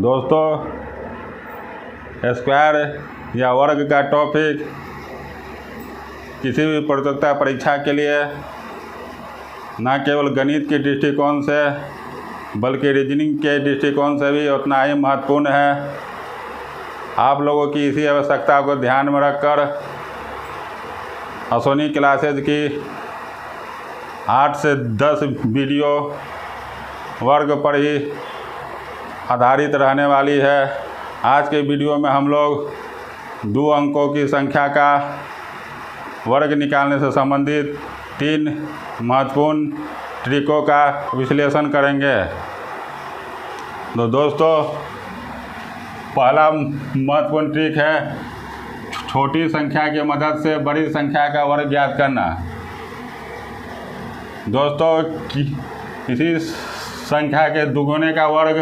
दोस्तों, स्क्वायर या वर्ग का टॉपिक किसी भी प्रतियोगिता परीक्षा के लिए न केवल गणित के दृष्टिकोण से बल्कि रीजनिंग के दृष्टिकोण से भी उतना ही महत्वपूर्ण है। आप लोगों की इसी आवश्यकता को ध्यान में रखकर अश्विनी क्लासेज की 8 से 10 वीडियो वर्ग पर ही आधारित रहने वाली है। आज के वीडियो में हम लोग 2 अंकों की संख्या का वर्ग निकालने से संबंधित 3 महत्वपूर्ण ट्रिकों का विश्लेषण करेंगे। तो दोस्तों, पहला महत्वपूर्ण ट्रिक है छोटी संख्या की मदद से बड़ी संख्या का वर्ग ज्ञात करना। दोस्तों, किसी संख्या के दुगुने का वर्ग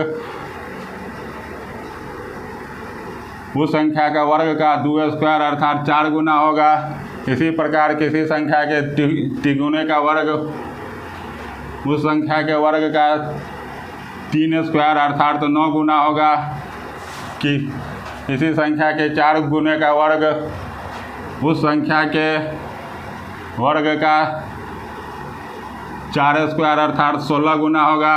उस संख्या का वर्ग का 2 स्क्वायर अर्थात 4 गुना होगा। इसी प्रकार किसी संख्या के तिगुने का वर्ग उस संख्या के वर्ग का 3 स्क्वायर अर्थात 9 गुना होगा। कि इसी संख्या के 4 गुने का वर्ग उस संख्या के वर्ग का 4 स्क्वायर अर्थात 16 गुना होगा।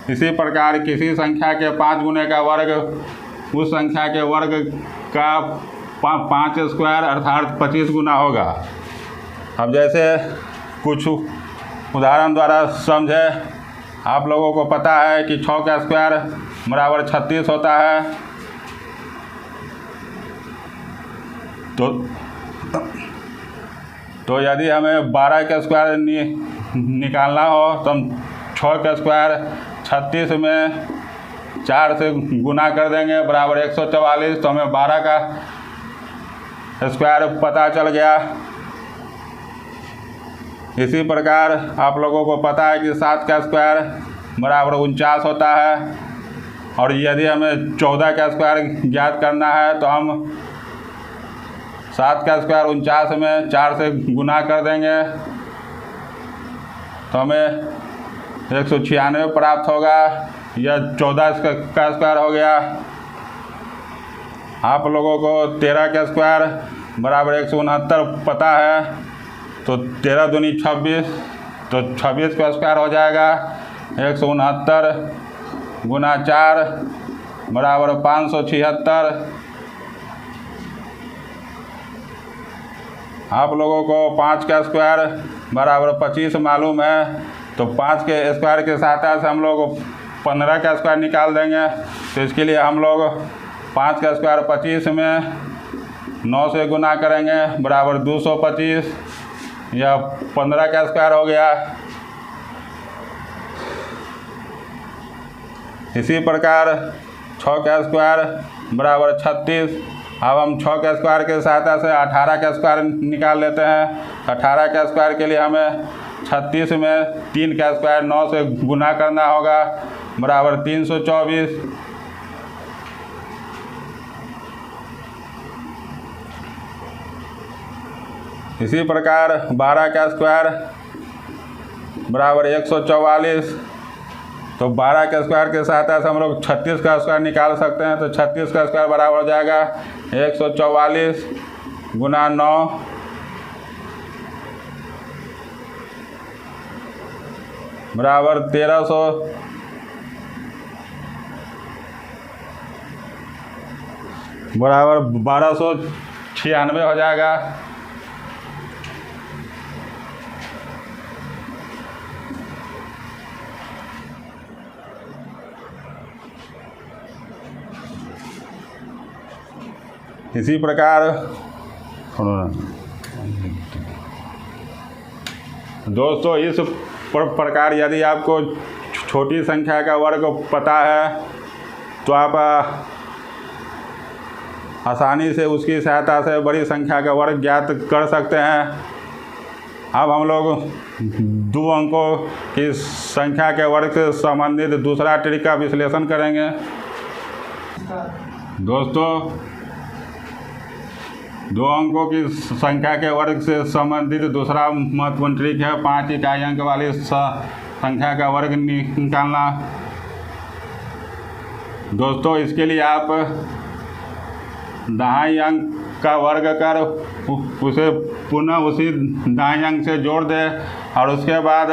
इसी प्रकार किसी संख्या के 5 गुने का वर्ग उस संख्या के वर्ग का 5 स्क्वायर अर्थात 25 गुना होगा। अब जैसे कुछ उदाहरण द्वारा समझे। आप लोगों को पता है कि 6 का स्क्वायर बराबर 36 होता है। तो यदि हमें 12 का स्क्वायर निकालना हो तो हम 6 का स्क्वायर 36 में 4 से गुना कर देंगे बराबर 144। तो हमें 12 का स्क्वायर पता चल गया। इसी प्रकार आप लोगों को पता है कि 7 का स्क्वायर बराबर 49 होता है। और यदि हमें 14 का स्क्वायर ज्ञात करना है तो हम 7 का स्क्वायर 49 में 4 से गुना कर देंगे तो हमें 196 प्राप्त होगा। यह 14 का स्क्वायर हो गया। आप लोगों को 13 का स्क्वायर बराबर 169 पता है। तो 13 दूनी 26, तो 26 का स्क्वायर हो जाएगा 169 गुना 4 बराबर 576। आप लोगों को 5 का स्क्वायर बराबर 25 मालूम है। तो 5 के स्क्वायर के साथ हम लोग 15 का स्क्वायर निकाल देंगे। तो इसके लिए हम लोग 5 का स्क्वायर 25 में 9 से गुना करेंगे बराबर 225। यह 15 का स्क्वायर हो गया। इसी प्रकार 6 का स्क्वायर बराबर 36। अब हम 6 का स्क्वायर के सहायता से 18 का स्क्वायर निकाल लेते हैं। 18 का स्क्वायर के लिए हमें 36 में 3 का स्क्वायर 9 से गुना करना होगा बराबर 324। इसी प्रकार 12 का स्क्वायर बराबर 144। तो 12 के स्क्वायर के सहायता से हम लोग 36 का स्क्वायर निकाल सकते हैं। तो 36 का स्क्वायर बराबर हो जाएगा 144 गुना 9 बराबर 1300। बराबर 1296 हो जाएगा। इसी प्रकार दोस्तों, इस प्रकार यदि आपको छोटी संख्या का वर्ग पता है तो आप आसानी से उसकी सहायता से बड़ी संख्या का वर्ग ज्ञात कर सकते हैं। अब हम लोग 2 अंकों की संख्या के वर्ग से संबंधित दूसरा ट्रिक का विश्लेषण करेंगे। दोस्तों, 2 अंकों की संख्या के वर्ग से संबंधित दूसरा महत्वपूर्ण ट्रिक है 5 इकाई अंक वाली संख्या का वर्ग निकालना। दोस्तों इसके लिए आप दाहिने अंक का वर्ग कर उसे पुनः उसी दाहिने अंक से जोड़ दें और उसके बाद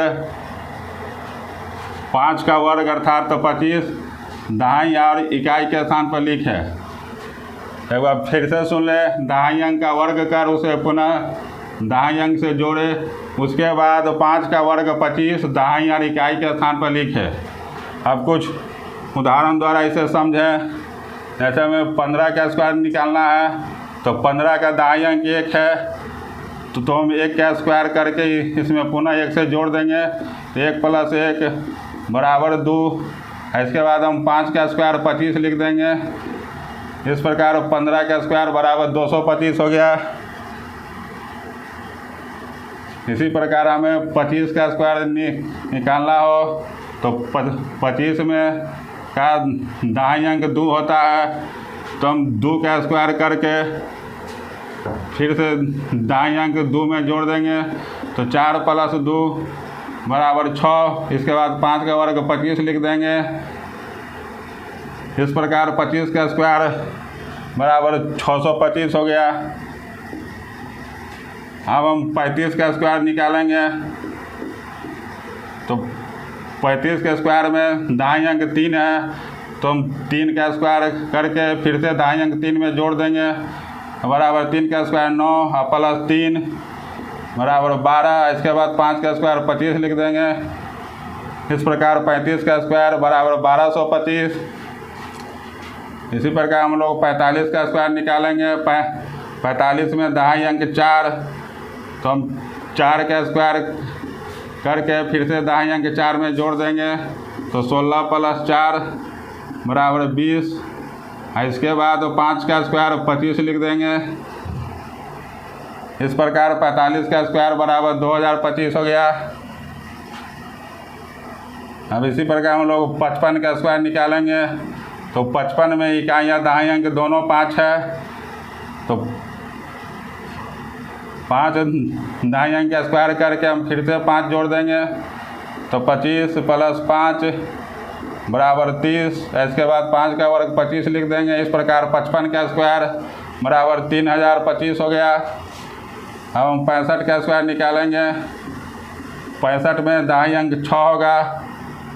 5 का वर्ग अर्थात तो 25 दाहिनी और इकाई के स्थान पर लिखें। एक बार फिर से सुन लें, दाहिने अंक का वर्ग कर उसे पुनः दाहिने अंक से जोड़े, उसके बाद 5 का वर्ग 25 दाहिनी और इकाई के स्थान पर लिखें। अब कुछ उदाहरण द्वारा इसे समझें। जैसे हमें 15 का स्क्वायर निकालना है तो 15 का दाहिने अंक 1 है तो हम 1 का स्क्वायर करके इसमें पुनः 1 से जोड़ देंगे तो 1 + 1 बराबर 2। इसके बाद हम 5 का स्क्वायर 25 लिख देंगे। इस प्रकार 15 का स्क्वायर बराबर 225 हो गया। इसी प्रकार हमें 25 का स्क्वायर निकालना हो तो 25 में का दाहिने अंक 2 होता है तो हम 2 का स्क्वायर करके फिर से दाहिने अंक 2 में जोड़ देंगे तो 4 + 2 बराबर 6। इसके बाद 5 का वर्ग 25 लिख देंगे। इस प्रकार 25 का स्क्वायर बराबर 625 हो गया। अब हम 35 का स्क्वायर निकालेंगे तो 35 के स्क्वायर में दाहिने अंक 3 है तो हम 3 का स्क्वायर करके फिर से दाहिने अंक 3 में जोड़ देंगे बराबर 3 का स्क्वायर 9 + 3 बराबर 12। इसके बाद 5 का स्क्वायर 25 लिख देंगे। इस प्रकार 35 का स्क्वायर बराबर 1225। इसी प्रकार हम लोग 45 का स्क्वायर निकालेंगे। 45 में दाहिने अंक 4 तो हम 4 का स्क्वायर करके फिर से दाहिने अंक 4 में जोड़ देंगे तो 16 + 4 बराबर 20। इसके बाद 5 का स्क्वायर 25 लिख देंगे। इस प्रकार 45 का स्क्वायर बराबर 2025 हो गया। अब इसी प्रकार हम लोग 55 का स्क्वायर निकालेंगे तो 55 में इकाइयाँ दाहिने अंक दोनों 5 है तो 5 दाहिने अंक का स्क्वायर करके हम फिर से 5 जोड़ देंगे तो 25 + 5 बराबर 30। इसके बाद 5 का वर्ग 25 लिख देंगे। इस प्रकार 55 का स्क्वायर बराबर 3025 हो गया। अब हम 65 का स्क्वायर निकालेंगे। 65 में दाहिने अंक 6 होगा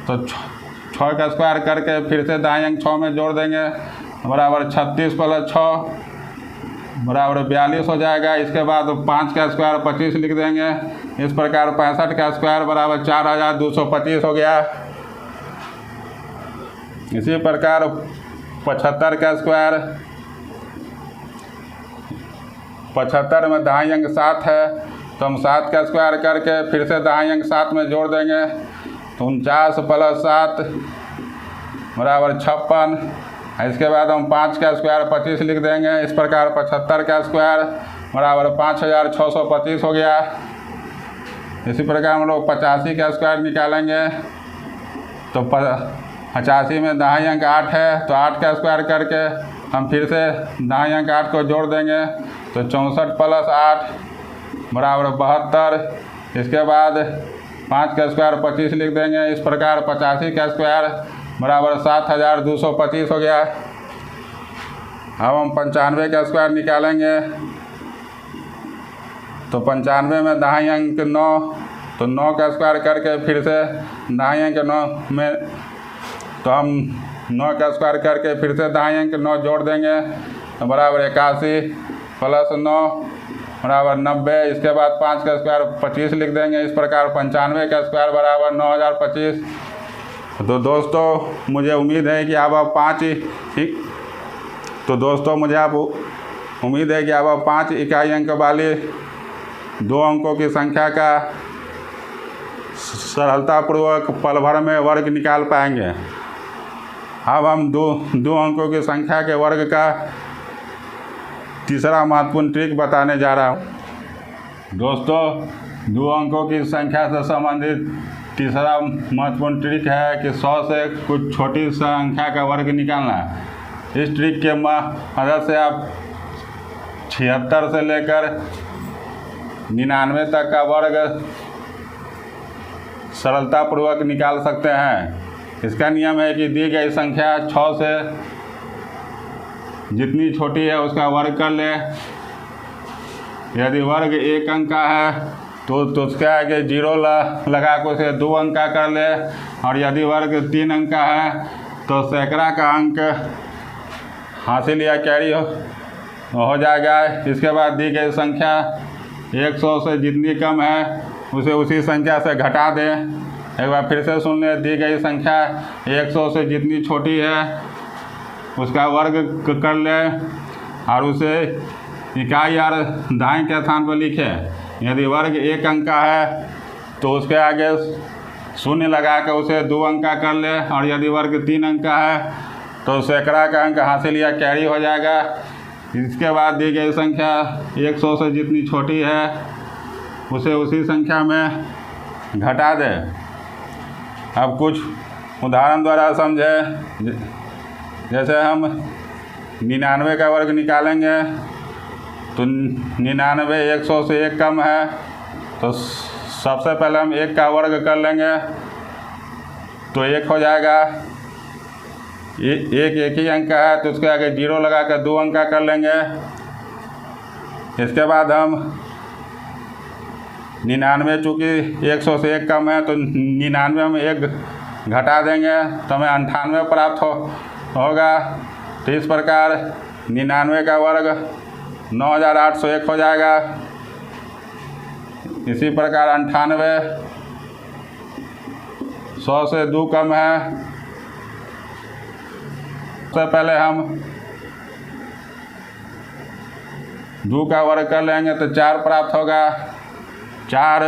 तो 6 का स्क्वायर करके फिर से दाहिने अंक 6 में जोड़ देंगे बराबर 36 + 6 बराबर 42 हो जाएगा। इसके बाद 5 का स्क्वायर 25 लिख देंगे। इस प्रकार 65 का स्क्वायर बराबर 4225 हो गया। इसी प्रकार 75 का स्क्वायर 75 में दाहिने अंक 7 है तो हम 7 का स्क्वायर करके फिर से दाहिने अंक 7 में जोड़ देंगे तो 49 + 7 बराबर 56। इसके बाद हम 5 का स्क्वायर 25 लिख देंगे। इस प्रकार 75 का स्क्वायर बराबर 5625 हो गया। इसी प्रकार हम लोग 85 का स्क्वायर निकालेंगे तो 85 में दाहिने अंक 8 है तो 8 का स्क्वायर करके हम फिर से दाहिने अंक 8 को जोड़ देंगे तो 64 + 8 बराबर 72। इसके बाद 5 का स्क्वायर 25 लिख देंगे। इस प्रकार 85 का स्क्वायर बराबर 7225 हो गया। अब हम 95 का स्क्वायर निकालेंगे तो 95 में दाहिने अंक 9 तो 9 का स्क्वायर करके फिर से दाहिने अंक 9 में तो हम 9 का स्क्वायर करके फिर से दाहिने अंक 9 जोड़ देंगे तो बराबर 81 + 9 बराबर 90। इसके बाद 5 का स्क्वायर 25 लिख देंगे। इस प्रकार 95 का स्क्वायर बराबर 9025। तो दोस्तों मुझे उम्मीद है कि आप 5 इकाई अंक वाले 2 अंकों की संख्या का सरलतापूर्वक पल भर में वर्ग निकाल पाएंगे। अब हम दो अंकों की संख्या के वर्ग का तीसरा महत्वपूर्ण ट्रिक बताने जा रहा हूँ। दोस्तों 2 अंकों की संख्या से संबंधित तीसरा महत्वपूर्ण ट्रिक है कि 100 से कुछ छोटी संख्या का वर्ग निकालना। इस ट्रिक के मदद से आप 76 से लेकर 99 तक का वर्ग सरलतापूर्वक निकाल सकते हैं। इसका नियम है कि दी गई संख्या 6 से जितनी छोटी है उसका वर्ग कर ले। यदि वर्ग 1 अंक का है तो उसके आगे 0 लगा कर उसे 2 अंक का कर ले, और यदि वर्ग 3 अंक का है तो सैकड़ा का अंक हासिल या कैरी हो जाएगा। इसके बाद दी गई संख्या 100 से जितनी कम है उसे उसी संख्या से घटा दें। एक बार फिर से सुन लें, दी गई संख्या 100 से जितनी छोटी है उसका वर्ग कर लें और उसे इकाई और दाएं के स्थान पर लिखें। यदि वर्ग 1 अंक का है तो उसके आगे 0 लगा कर उसे 2 अंक का कर ले, और यदि वर्ग 3 अंक का है तो सैकड़ा का अंक हासिल या कैरी हो जाएगा। इसके बाद दी गई संख्या 100 से जितनी छोटी है उसे उसी संख्या में घटा दें। अब कुछ उदाहरण द्वारा समझें। जैसे हम 99 का वर्ग निकालेंगे तो 99 100 से 1 कम है, तो सबसे पहले हम 1 का वर्ग कर लेंगे तो 1 हो जाएगा। एक ही अंक का है तो उसके आगे 0 लगा कर 2 अंक का कर लेंगे। इसके बाद हम 99 चूँकि 100 से 1 कम है तो 99 में 1 घटा देंगे तो हमें 98 प्राप्त होगा। तो इस प्रकार 99 का वर्ग 9801 हो जाएगा। इसी प्रकार 98 100 से 2 कम है। सबसे पहले हम 2 का वर्ग कर लेंगे तो 4 प्राप्त होगा। 4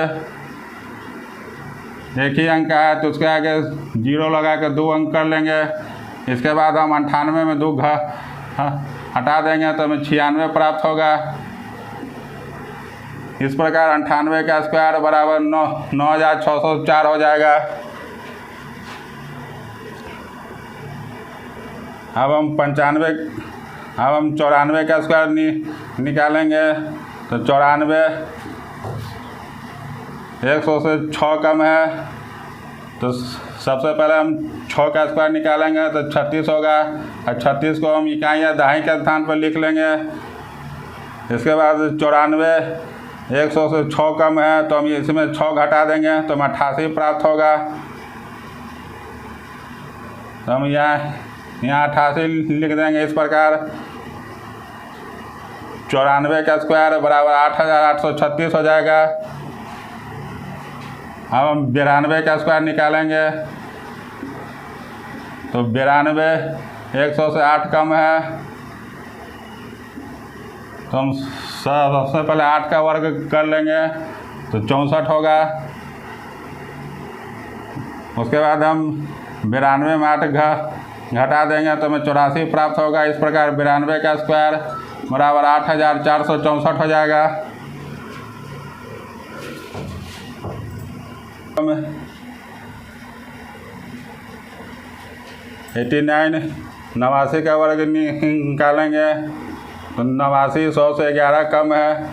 एक ही अंक का है तो उसके आगे 0 लगा कर 2 अंक कर लेंगे। इसके बाद हम 98 में 2 हटा देंगे तो हमें 96 प्राप्त होगा। इस प्रकार 98 का स्क्वायर बराबर 9604 हो जाएगा। अब हम 94 का स्क्वायर निकालेंगे तो 94 100 से 6 कम है, तो सबसे पहले हम 6 का स्क्वायर निकालेंगे तो 36 होगा, और 36 को हम इकाई या दहाई के स्थान पर लिख लेंगे। इसके बाद 94 100 से 6 कम है तो हम इसमें 6 घटा देंगे तो हमें 88 प्राप्त होगा। तो हम यहाँ 88 लिख देंगे। इस प्रकार 94 का स्क्वायर बराबर 8836 हो जाएगा। अब हम 92 का स्क्वायर निकालेंगे तो 92 100 से 8 कम है तो हम सबसे पहले 8 का वर्ग कर लेंगे तो 64 होगा। उसके बाद हम 92 में 8 घटा देंगे तो हमें 84 प्राप्त होगा। इस प्रकार 92 का स्क्वायर बराबर 8464 हो जाएगा। 89 का वर्ग निकालेंगे तो 89 100 से 11 कम है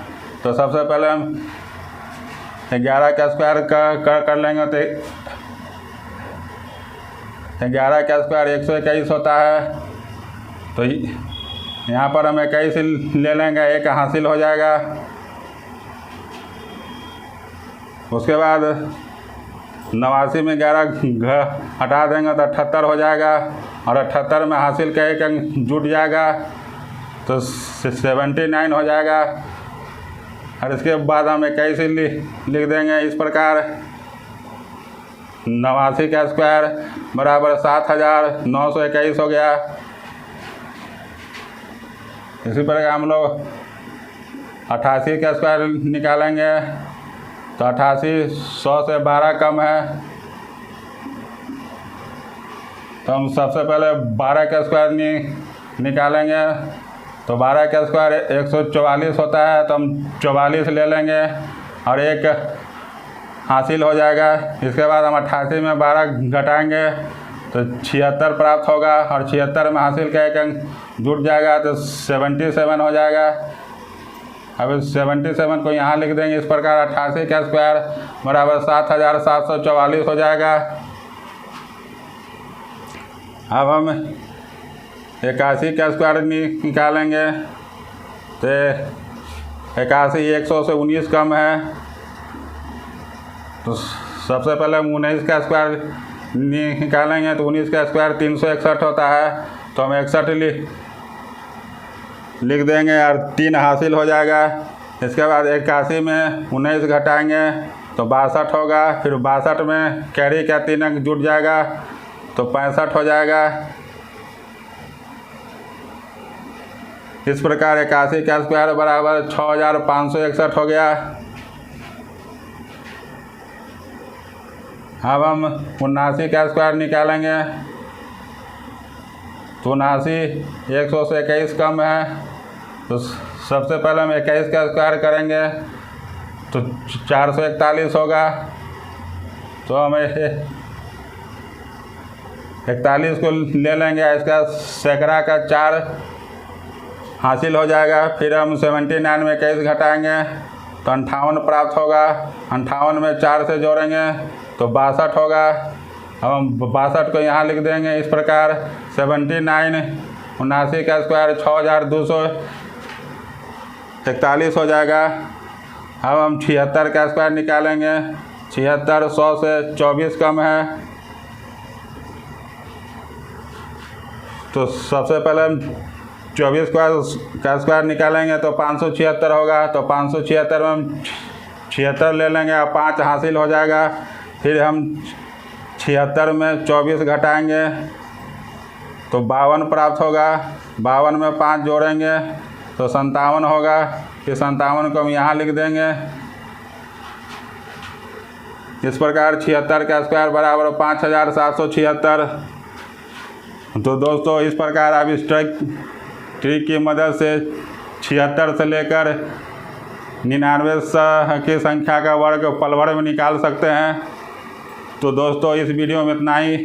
तो सबसे पहले हम 11 का स्क्वायर कर लेंगे तो 11 का स्क्वायर 121 होता है। तो यहाँ पर हम 21 ले लेंगे, 1 हासिल हो जाएगा। उसके बाद 89 में 11 हटा देंगे तो 78 हो जाएगा, और 78 में हासिल का 1 अंक जुट जाएगा तो 79 हो जाएगा। और इसके बाद हम 21 लिख देंगे। इस प्रकार 89 का स्क्वायर बराबर 7921 हो गया। इसी प्रकार हम लोग 88 का स्क्वायर निकालेंगे तो 88 100 से 12 कम है तो हम सबसे पहले 12 का स्क्वायर निकालेंगे तो 12 का स्क्वायर 144 होता है तो हम 44 ले लेंगे और 1 हासिल हो जाएगा। इसके बाद हम 88 में 12 घटाएंगे तो 76 प्राप्त होगा, और 76 में हासिल का 1 अंक जुट जाएगा तो 77 हो जाएगा। अब 77 को यहाँ लिख देंगे। इस प्रकार 88 का स्क्वायर बराबर 7744 हो जाएगा। अब हम 81 का स्क्वायर निकालेंगे तो 81 100 से 19 कम है, तो सबसे पहले हम 19 का स्क्वायर निकालेंगे तो 19 का स्क्वायर 361 होता है, तो हम 61 लिख देंगे और 3 हासिल हो जाएगा। इसके बाद 81 में 19 घटाएंगे तो 62 होगा, फिर 62 में कैरी का 3 अंक जुट जाएगा तो 65 हो जाएगा। इस प्रकार 81 का स्क्वायर बराबर 6561 हो गया। अब हम 79 का स्क्वायर निकालेंगे तो 79 100 से 21 कम है, तो सबसे पहले हम 21 का स्क्वायर करेंगे तो 441 होगा, तो हम 41 को ले लेंगे, इसका सैकड़ा का 4 हासिल हो जाएगा। फिर हम 79 में 21 घटाएंगे तो 58 प्राप्त होगा, 58 में 4 से जोड़ेंगे तो 62 होगा। अब हम 62 को यहाँ लिख देंगे इस प्रकार 79 79 का स्क्वायर 6241 हो जाएगा। अब हम 76 का स्क्वायर निकालेंगे, 76 100 से 24 कम है, तो सबसे पहले हम 24 का स्क्वायर निकालेंगे तो 576 होगा, तो 576 में हम 76 ले लेंगे और 5 हासिल हो जाएगा। फिर हम 76 में 24 घटाएंगे तो 52 प्राप्त होगा, 52 में 5 जोड़ेंगे तो 57 होगा। फिर 57 को हम यहाँ लिख देंगे इस प्रकार 76 का स्क्वायर बराबर 5776। तो दोस्तों इस प्रकार आप इस ट्रिक की मदद से 76 से लेकर 99 की संख्या का वर्ग पल भर में निकाल सकते हैं। तो दोस्तों इस वीडियो में इतना ही।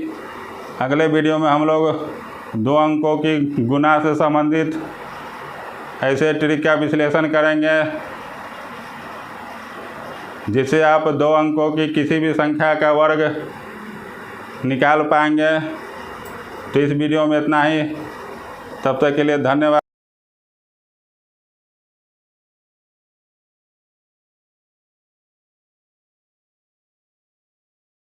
अगले वीडियो में हम लोग 2 अंकों की गुणा से संबंधित ऐसे ट्रिक का विश्लेषण करेंगे जिससे आप 2 अंकों की किसी भी संख्या का वर्ग निकाल पाएंगे। तो इस वीडियो में इतना ही। तब तक के लिए धन्यवाद।